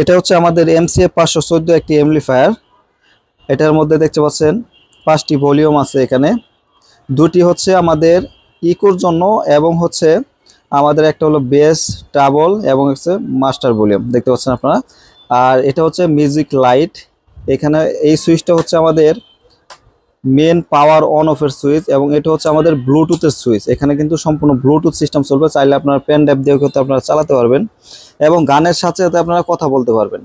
এটা হচ্ছে আমাদের MCF 514 একটি এমপ্লিফায়ার। এটার মধ্যে দেখতে পাচ্ছেন 5টি ভলিউম আছে। এখানে দুটি হচ্ছে আমাদের ইকোর জন্য এবং হচ্ছে আমাদের একটা হলো বেস, ট্রাবল এবং হচ্ছে মাস্টার ভলিউম দেখতে পাচ্ছেন আপনারা। আর এটা হচ্ছে মিউজিক লাইট। এখানে এই সুইচটা হচ্ছে আমাদের মেন পাওয়ার অন অফের সুইচ এবং এটা হচ্ছে আমাদের ব্লুটুথের সুইচ। এখানে কিন্তু সম্পূর্ণ ব্লুটুথ সিস্টেম চলবে, চাইলে আপনারা পেন ড্রাইভ দিয়েও কিন্তু আপনারা চালাতে পারবেন এবং গানের সাথে সাথে আপনারা কথা বলতে পারবেন।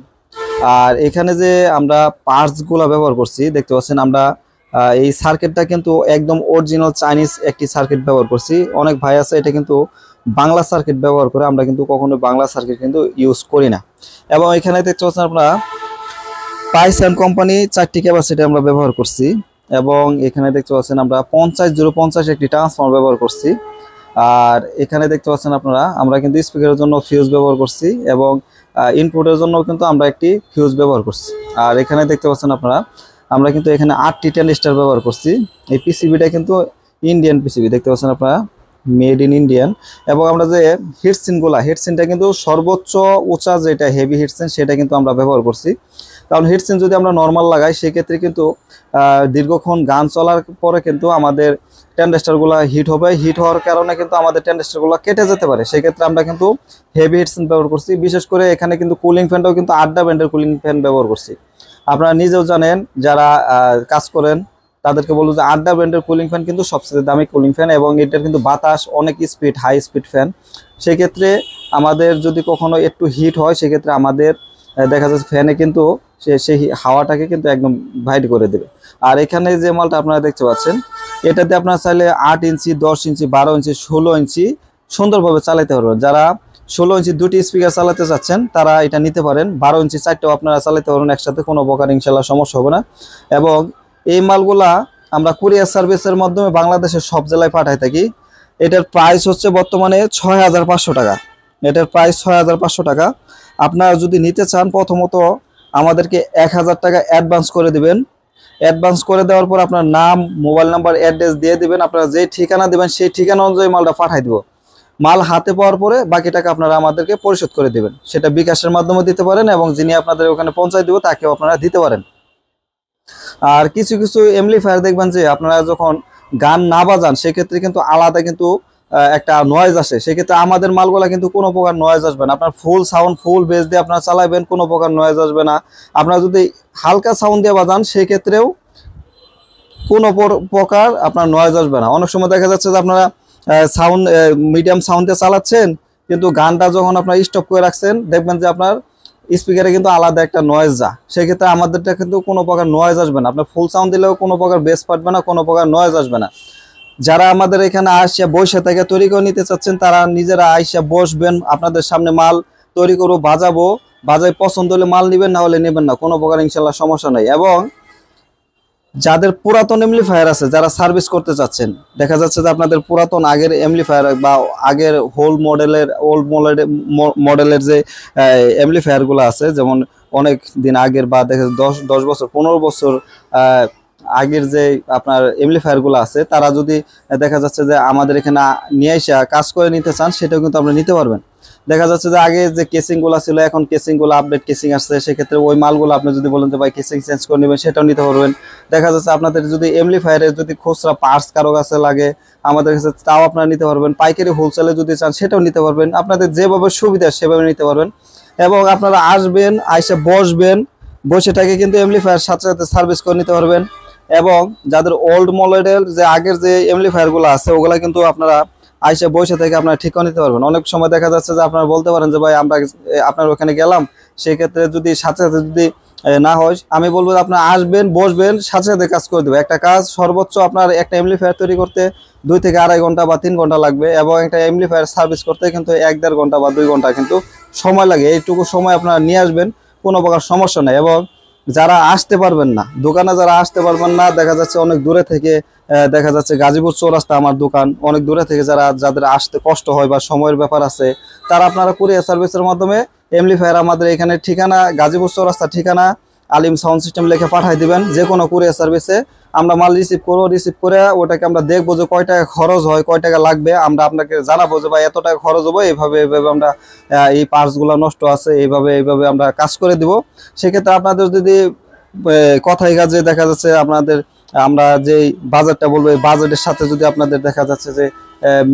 আর এখানে যে আমরা পার্টসগুলো ব্যবহার করছি দেখতে পাচ্ছেন, আমরা এই সার্কিটটা কিন্তু একদম অরিজিনাল চাইনিজ একটি সার্কিট ব্যবহার করছি। অনেক ভাই আছে এটা কিন্তু বাংলা সার্কিট ব্যবহার করে, আমরা কিন্তু কখনো বাংলা সার্কিট কিন্তু ইউজ করি না। এবং এখানে দেখতে পাচ্ছেন আপনারা পাইসন কোম্পানি 4টি ক্যাপাসিটি আমরা ব্যবহার করছি এবং এখানে দেখতে পাচ্ছেন আমরা 50-050 একটি ট্রান্সফর্মার ব্যবহার করছি। আর এখানে দেখতে পাচ্ছেন আপনারা আমরা কিন্তু স্পিকারের জন্য ফিউজ ব্যবহার করছি এবং ইনপুটের জন্য কিন্তু আমরা একটি ফিউজ ব্যবহার করছি। আর এখানে দেখতে পাচ্ছেন আপনারা আমরা কিন্তু এখানে 8টি ট্রানজিস্টর ব্যবহার করছি। এই পিসিবিটা কিন্তু ইন্ডিয়ান পিসিবি দেখতে পাচ্ছেন আপনারা, মেড ইন ইন্ডিয়ান। এবং আমরা যে হিটসিনটা কিন্তু সর্বোচ্চ উঁচা যেটা হেভি হিটসিন সেটা কিন্তু আমরা ব্যবহার করছি। কারণ হিটসিন যদি আমরা নর্মাল লাগাই সেক্ষেত্রে কিন্তু দীর্ঘক্ষণ গান চলার পরে কিন্তু আমাদের ট্রানজিস্টরগুলো হিট হবে। হিট হওয়ার কারণে কিন্তু আমাদের ট্রানজিস্টরগুলো কেটে যেতে পারে। সেক্ষেত্রে আমরা কিন্তু হেভি হিটসিন ব্যবহার করছি। বিশেষ করে এখানে কিন্তু কুলিং ফ্যানটাও কিন্তু 8 ব্র্যান্ডের কুলিং ফ্যান ব্যবহার করছি। আপনারা নিজেও জানেন, যারা কাজ করেন তাদেরকে বলবো যে 8 ব্র্যান্ডের কুলিং ফ্যান কিন্তু সবচেয়ে দামি কুলিং ফ্যান এবং এটার কিন্তু বাতাস অনেক স্পিড, হাই স্পিড ফ্যান। সেক্ষেত্রে আমাদের যদি কখনো একটু হিট হয় সেক্ষেত্রে আমাদের দেখা যাচ্ছে ফ্যানে কিন্তু সেই হাওয়াটাকে কিন্তু একদম ভাইড করে দেবে। আর এখানে যে মালটা আপনারা দেখতে পাচ্ছেন এটাতে আপনারা চাইলে 8 ইঞ্চি, 10 ইঞ্চি, 12 ইঞ্চি, 16 ইঞ্চি সুন্দরভাবে চালাতে পারবেন। যারা 16 ইঞ্চি 2টি স্পিকার চালাতে চাচ্ছেন তারা এটা নিতে পারেন। 12 ইঞ্চি 4টাও আপনারা চালাতে পারবেন একসাথে, কোনো প্রকার ইনশাল্লাহ সমস্যা হবে না। এবং এই মালগুলা আমরা কুরিয়ার সার্ভিসের মাধ্যমে বাংলাদেশের সব জেলায় পাঠাই থাকি। এটার প্রাইস হচ্ছে বর্তমানে 6500 টাকা। এটার প্রাইস 6500 টাকা। আপনারা যদি নিতে চান প্রথমত আমাদেরকে 1000 টাকা অ্যাডভান্স করে দিবেন। অ্যাডভান্স করে দেওয়ার পর আপনার নাম, মোবাইল নাম্বার, অ্যাড্রেস দিয়ে দিবেন। আপনারা যে ঠিকানা দেবেন সেই ঠিকানা অনুযায়ী মালটা পাঠাই দিব। মাল হাতে পাওয়ার পরে বাকি টাকা আপনারা আমাদেরকে পরিশোধ করে দিবেন। সেটা বিকাশের মাধ্যমে দিতে পারেন এবং যিনি আপনাদের ওখানে পৌঁছায় দিব তাকেও আপনারা দিতে পারেন। আর কিছু কিছু এমপ্লিফায়ার দেখবেন যে আপনারা যখন গান না বাজান সেক্ষেত্রে কিন্তু আলাদা কিন্তু একটা নয়েজ আসে। সেক্ষেত্রে আমাদের মালগুলা কিন্তু কোনো প্রকার নয়েজ আসবে না। আপনার ফুল সাউন্ড, ফুল বেস দিয়ে আপনারা চালাবেন, কোনো প্রকার নয়েজ আসবে না। আপনারা যদি হালকা সাউন্ড দিয়ে বাজান সেক্ষেত্রেও কোনো প্রকার আপনার নয়েজ আসবে না। অনেক সময় দেখা যাচ্ছে যে আপনারা সাউন্ড মিডিয়াম সাউন্ড দিয়ে চালাচ্ছেন কিন্তু গানটা যখন আপনারা স্টপ করে রাখছেন দেখবেন যে আপনার স্পিকারে কিন্তু আলাদা একটা নয়েজ যা। সেক্ষেত্রে আমাদেরটা কিন্তু কোনো প্রকার নয়েজ আসবে না। আপনার ফুল সাউন্ড দিলেও কোনো প্রকার বেস পাঠবে না, কোনো প্রকার নয়েজ আসবে না। যারা আমাদের এখানে আসছে বসে থেকে তৈরি করে নিতে চাচ্ছেন তারা নিজেরা আইসা বসবেন, আপনাদের সামনে মাল তৈরি করবো, বাজাই পছন্দ হলে মাল নেবেন, না হলে নেবেন না, কোনো প্রকার ইনশাল্লাহ সমস্যা নেই। এবং যাদের পুরাতন এমপ্লিফায়ার আছে, যারা সার্ভিস করতে চাচ্ছেন, দেখা যাচ্ছে যে আপনাদের পুরাতন আগের এমপ্লিফায়ার বা আগের ওল্ড মডেলের যে এমপ্লিফায়ারগুলো আছে, যেমন অনেক দিন আগের বা দেখা যাচ্ছে 10 বছর 15 বছর আগের যে আপনার এমপ্লিফায়ারগুলো আছে, তারা যদি দেখা যাচ্ছে যে আমাদের এখানে নিয়ে এসে কাজ করে নিতে চান সেটাও কিন্তু আপনি নিতে পারবেন। দেখা যাচ্ছে যে আগে যে কেসিংগুলো ছিল এখন কেসিংগুলো আপডেট কেসিং আসছে, সেক্ষেত্রে ওই মালগুলো আপনি যদি বলেন যে ভাই কেসিং চেঞ্জ করে নেবেন সেটাও নিতে পারবেন। দেখা যাচ্ছে আপনাদের যদি এমপ্লিফায়ারের যদি খুচরা পার্টস কারো কাছে লাগে আমাদের কাছে তাও আপনারা নিতে পারবেন। পাইকারি হোলসেলে যদি চান সেটাও নিতে পারবেন। আপনাদের যেভাবে সুবিধা সেভাবে নিতে পারবেন। এবং আপনারা আসবেন, আইসা বসবেন, বসেটাকে কিন্তু এমপ্লিফায়ার সাথে সাথে সার্ভিস করে নিতে পারবেন। এবং যাদের ওল্ড মডেল যে আগের যে এমপ্লিফায়ারগুলো আছে ওগুলা কিন্তু আপনারা আইসা বসে থেকে আপনারা ঠিক করে নিতে পারবেন। অনেক সময় দেখা যাচ্ছে যে আপনারা বলতে পারেন যে ভাই আমরা আপনার ওখানে গেলাম, সেক্ষেত্রে যদি সাথে সাথে যদি না হয় আমি বলবো আপনারা আসবেন, বসবেন, সাথে সাথে কাজ করে দেবে। একটা কাজ সর্বোচ্চ আপনার একটা এমপ্লিফায়ার তৈরি করতে 2 থেকে 2.5 ঘন্টা বা 3 ঘন্টা লাগবে এবং একটা এমপ্লিফায়ার সার্ভিস করতে কিন্তু 1-1.5 ঘন্টা বা 2 ঘন্টা কিন্তু সময় লাগে। এইটুকু সময় আপনারা নিয়ে আসবেন, কোনো প্রকার সমস্যা নেই। এবং যারা আসতে পারবেন না, দোকানে যারা আসতে পারবেন না, দেখা যাচ্ছে অনেক দূরে থেকে, দেখা যাচ্ছে গাজীপুর চৌরাস্তা আমার দোকান, অনেক দূরে থেকে যাদের আসতে কষ্ট হয় বা সময়ের ব্যাপার আছে, তারা আপনারা কুরিয়ার সার্ভিসের মাধ্যমে এমপ্লিফায়ার আমাদের এখানে ঠিকানা গাজীপুর চৌরাস্তা ঠিকানা আলিম সাউন্ড সিস্টেম লিখে পাঠিয়ে দিবেন যে কোনো কুরিয়ার সার্ভিসে। আমরা মাল রিসিভ করবো, রিসিভ করে ওটাকে আমরা দেখবো যে কয় টাকা খরচ হয়, কয় টাকা লাগবে, আমরা আপনাকে জানাবো যে ভাই এত টাকা খরচ হবে, এইভাবে এইভাবে আমরা এই পার্টসগুলো নষ্ট আছে, এইভাবে এইভাবে আমরা কাজ করে দিব। সেক্ষেত্রে আপনাদের যদি কথাই কাজে দেখা যাচ্ছে আপনাদের আমরা যেই বাজেটটা বলবো এই বাজেটের সাথে যদি আপনাদের দেখা যাচ্ছে যে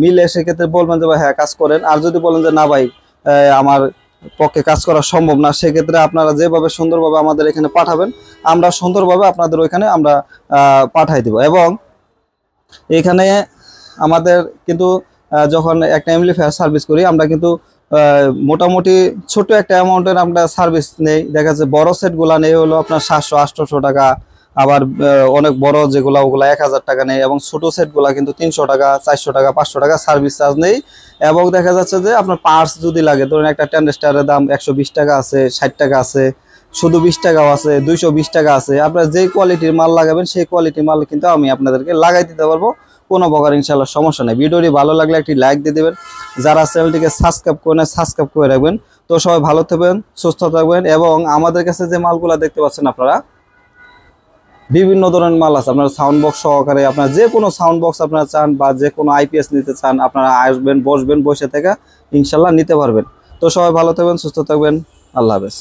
মিলে, সেক্ষেত্রে বলবেন যে ভাই হ্যাঁ কাজ করেন। আর যদি বলেন যে না ভাই আমার পক্ষে কাজ করা সম্ভব না, সেক্ষেত্রে আপনারা যেভাবে সুন্দরভাবে আমাদের এখানে পাঠাবেন আমরা সুন্দরভাবে আপনাদের ওইখানে আমরা পাঠাই দিব। এবং এখানে আমাদের কিন্তু যখন একটা এমপ্লিফায়ার সার্ভিস করি আমরা কিন্তু মোটামুটি ছোট একটা অ্যামাউন্টের আমরা সার্ভিস নেই। দেখা যাচ্ছে বড় সেটগুলো নেই হলো আপনার 700-800 টাকা, আবার অনেক বড় যেগুলো ওগুলো 1000 টাকা নেই, এবং ছোট সেটগুলো কিন্তু 300 টাকা, 400 টাকা, 500 টাকা সার্ভিস চার্জ নেই। এবং দেখা যাচ্ছে যে আপনার পার্টস যদি লাগে, ধরুন একটা ট্রানজিস্টরের দাম 120 টাকা আছে, 60 টাকা আছে, শুধু 20 টাকাও আছে, 220 টাকা আছে। আপনারা যেই কোয়ালিটির মাল লাগাবেন সেই কোয়ালিটির মাল কিন্তু আমি আপনাদেরকে লাগাই দিতে পারবো, কোনো প্রকার ইনশাআল্লাহ সমস্যা নেই। ভিডিওটি ভালো লাগলে একটি লাইক দিয়ে দেবেন, যারা চ্যানেলটিকে সাবস্ক্রাইব করে নেয় সাবস্ক্রাইব করে রাখবেন। তো সবাই ভালো থাকবেন, সুস্থ থাকবেন। এবং আমাদের কাছে যে মালগুলো দেখতে পাচ্ছেন আপনারা বিভিন্ন ধরনের মাল আছে, আপনারা সাউন্ড বক্স সহকারে আপনারা যে কোনো সাউন্ড বক্স আপনারা চান বা যে কোনো আইপিএস নিতে চান, আপনারা আসবেন, বসবেন, বসে থেকে ইনশাল্লাহ নিতে পারবেন। তো সবাই ভালো থাকবেন, সুস্থ থাকবেন, আল্লাহ হাফেজ।